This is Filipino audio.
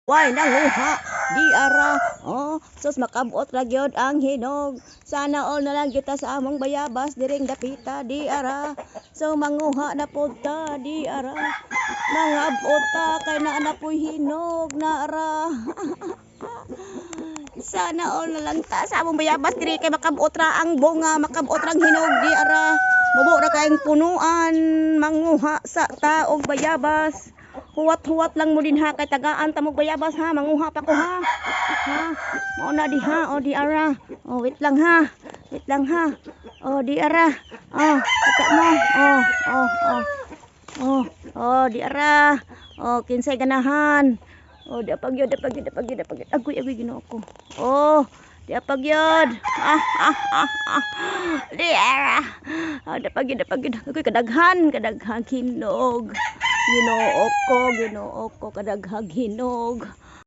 Why nanguha di ara sus makabot ra gyud ang hinog. Sana all na lang kita sa among bayabas diring dapita di ara. So manguha na pud ta di ara. Mangabot ta kay naa na po'y hinog na ara. Sana all na lang ta sa among bayabas diri kay makabot ra ang bunga, makabot ra ang hinog di ara. Mubo ra kayong punuan manguha sa ta og bayabas. Huwat-huwat lang mo din ha kay tagaan ta mo bayabas ha, manguha pa ko ha. Ha, mao na di ha, o di ara. O wait lang ha. Wait lang ha. O di ara. Kita mo. Di ara. O kinsay ganahan. O di apagyod. Agoy Ginoo ko. Di apagyod. Di ara. Di apagyod. Agoy kadaghan hinog. Ginoo ko kadaghang hinog.